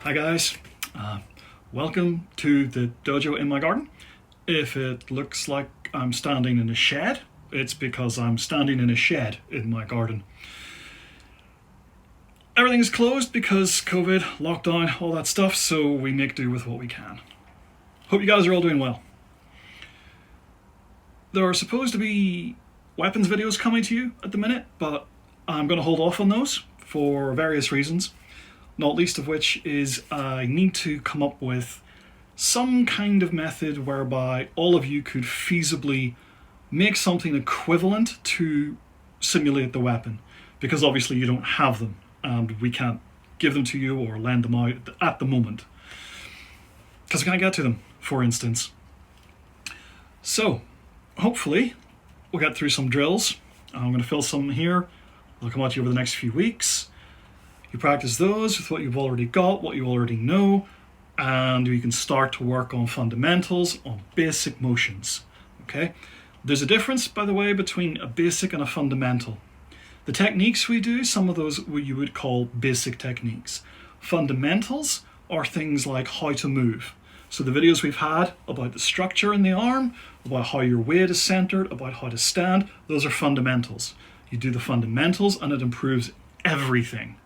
Hi guys, welcome to the dojo in my garden. If it looks like I'm standing in a shed, it's because I'm standing in a shed in my garden. Everything is closed because COVID, lockdown, all that stuff, so we make do with what we can. Hope you guys are all doing well. There are supposed to be weapons videos coming to you at the minute, but I'm going to hold off on those for various reasons. Not least of which is I need to come up with some kind of method whereby all of you could feasibly make something equivalent to simulate the weapon, because obviously you don't have them and we can't give them to you or lend them out at the moment because we can't get to them, for instance. So hopefully we'll get through some drills. I'm going to fill some here. They'll come out to you over the next few weeks. You practice those with what you've already got, what you already know, and you can start to work on fundamentals, on basic motions. Okay? There's a difference, by the way, between a basic and a fundamental. The techniques we do, some of those you would call basic techniques. Fundamentals are things like how to move. So the videos we've had about the structure in the arm, about how your weight is centered, about how to stand, those are fundamentals. You do the fundamentals and it improves everything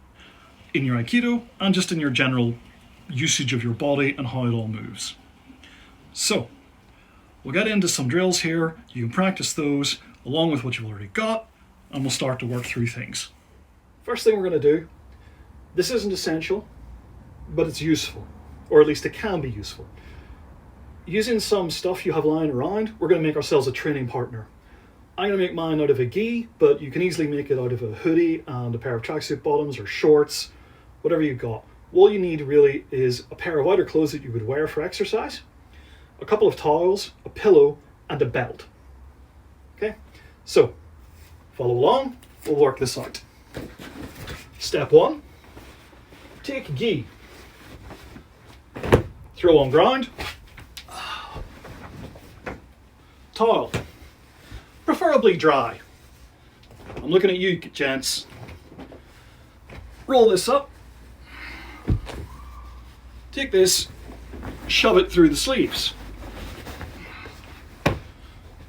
in your Aikido and just in your general usage of your body and how it all moves. So we'll get into some drills here. You can practice those along with what you've already got, and we'll start to work through things. First thing we're going to do, this isn't essential, but it's useful, or at least it can be useful. Using some stuff you have lying around, we're going to make ourselves a training partner. I'm going to make mine out of a gi, but you can easily make it out of a hoodie and a pair of tracksuit bottoms or shorts, whatever you've got. All you need really is a pair of outer clothes that you would wear for exercise, a couple of towels, a pillow, and a belt. Okay, so follow along, we'll work this out. Step one, take gi, throw on ground, towel, preferably dry. I'm looking at you, gents. Roll this up. Take this, shove it through the sleeves.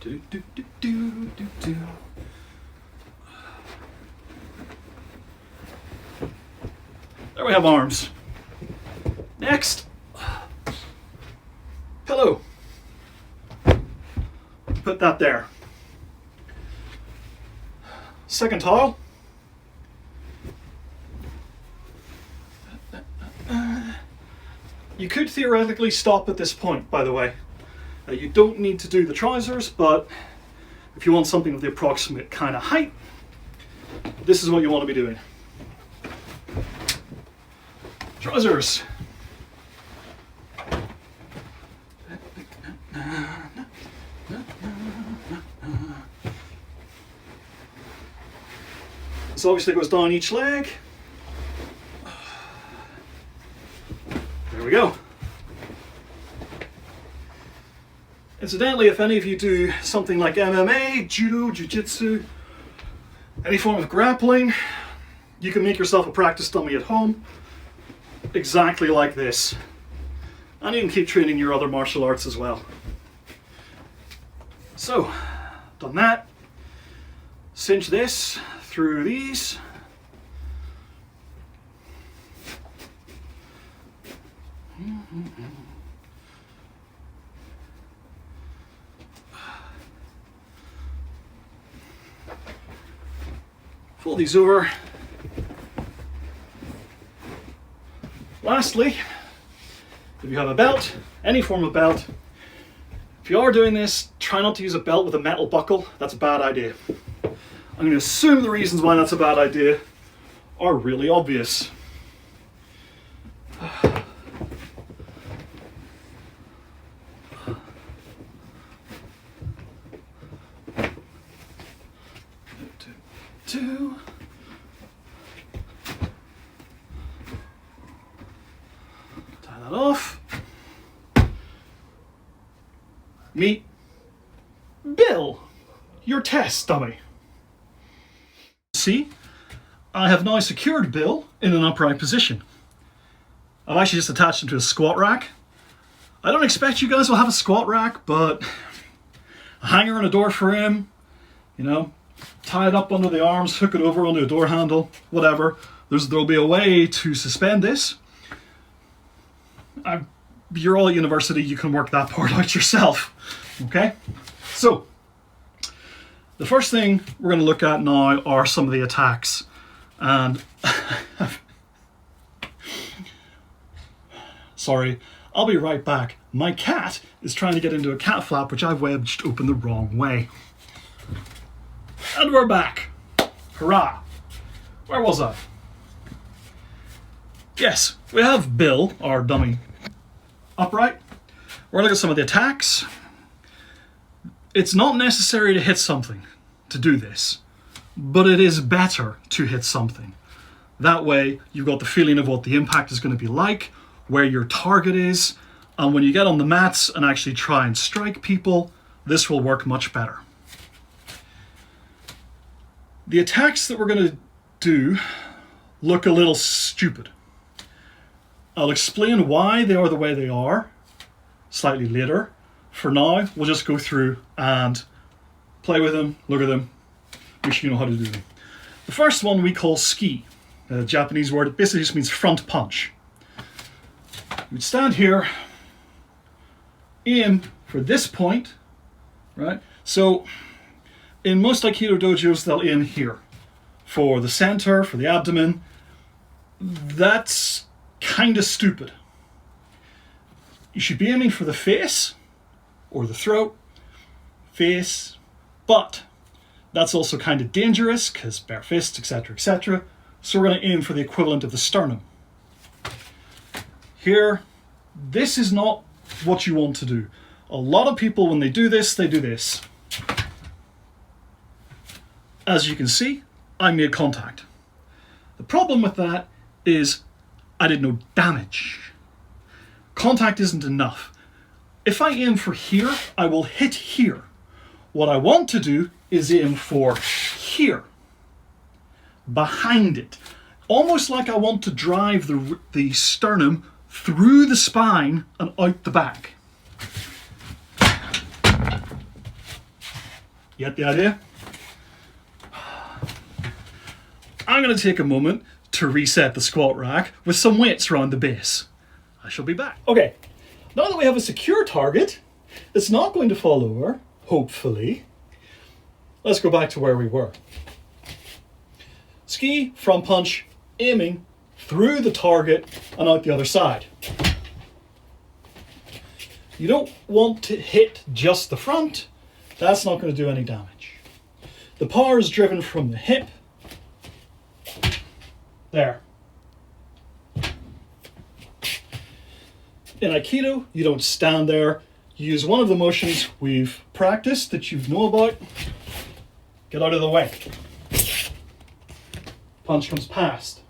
Do, do, do, do, do, do. There we have arms. Next, pillow. Put that there. Second towel. You could theoretically stop at this point, by the way. You don't need to do the trousers, but if you want something of the approximate kind of height, this is what you want to be doing. Trousers. This obviously goes down each leg. There we go. Incidentally, if any of you do something like MMA, judo, jiu-jitsu, any form of grappling, you can make yourself a practice dummy at home, exactly like this. And you can keep training your other martial arts as well. So, done that. Cinch this through these. Fold these over. Lastly, if you have a belt, any form of belt, if you are doing this, try not to use a belt with a metal buckle. That's a bad idea. I'm going to assume the reasons why that's a bad idea are really obvious. Two. Tie that off. Meet Bill, your test dummy. See, I have now secured Bill in an upright position. I've actually just attached him to a squat rack. I don't expect you guys will have a squat rack, but a hanger and a door frame, you know, tie it up under the arms, hook it over onto a door handle, whatever. There'll be a way to suspend this. You're all at university, you can work that part out yourself. Okay? So, the first thing we're going to look at now are some of the attacks. And sorry, I'll be right back. My cat is trying to get into a cat flap, which I've wedged open the wrong way. And we're back. Hurrah. Where was I? Yes, we have Bill, our dummy, upright. We're going to look at some of the attacks. It's not necessary to hit something to do this, but it is better to hit something. That way, you've got the feeling of what the impact is going to be like, where your target is, and when you get on the mats and actually try and strike people, this will work much better. The attacks that we're going to do look a little stupid. I'll explain why they are the way they are slightly later. For now, we'll just go through and play with them, look at them, make sure you know how to do them. The first one we call tsuki, a Japanese word. It basically just means front punch. You'd stand here, aim for this point, right? So in most Aikido dojos, they'll aim here for the center, for the abdomen. That's kind of stupid. You should be aiming for the face or the throat, face, but that's also kind of dangerous because bare fists, etc., etc. So we're going to aim for the equivalent of the sternum. Here, this is not what you want to do. A lot of people, when they do this, they do this. As you can see, I made contact. The problem with that is I did no damage. Contact isn't enough. If I aim for here, I will hit here. What I want to do is aim for here, behind it. Almost like I want to drive the sternum through the spine and out the back. You get the idea? I'm going to take a moment to reset the squat rack with some weights around the base. I shall be back. Okay, now that we have a secure target, it's not going to fall over, hopefully. Let's go back to where we were. Tsuki, front punch, aiming through the target and out the other side. You don't want to hit just the front. That's not going to do any damage. The power is driven from the hip. There. In Aikido, you don't stand there. You use one of the motions we've practiced that you know about. Get out of the way. Punch comes past.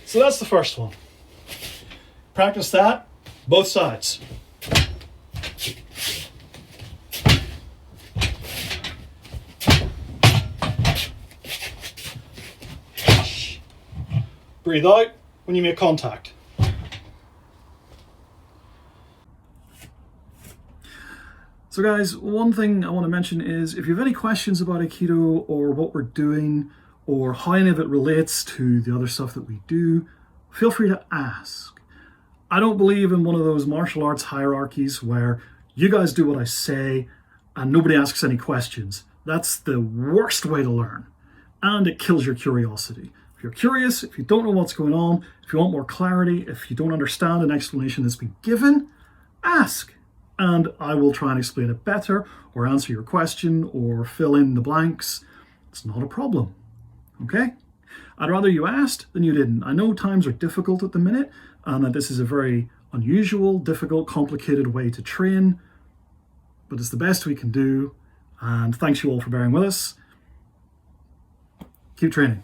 So that's the first one. Practice that, both sides. Breathe out when you make contact. So guys, one thing I want to mention is if you have any questions about Aikido or what we're doing or how any of it relates to the other stuff that we do, feel free to ask. I don't believe in one of those martial arts hierarchies where you guys do what I say and nobody asks any questions. That's the worst way to learn, and it kills your curiosity. If you're curious, if you don't know what's going on, if you want more clarity, if you don't understand an explanation that's been given, ask. And I will try and explain it better or answer your question or fill in the blanks. It's not a problem, okay? I'd rather you asked than you didn't. I know times are difficult at the minute and that this is a very unusual, difficult, complicated way to train, but it's the best we can do. And thanks you all for bearing with us. Keep training.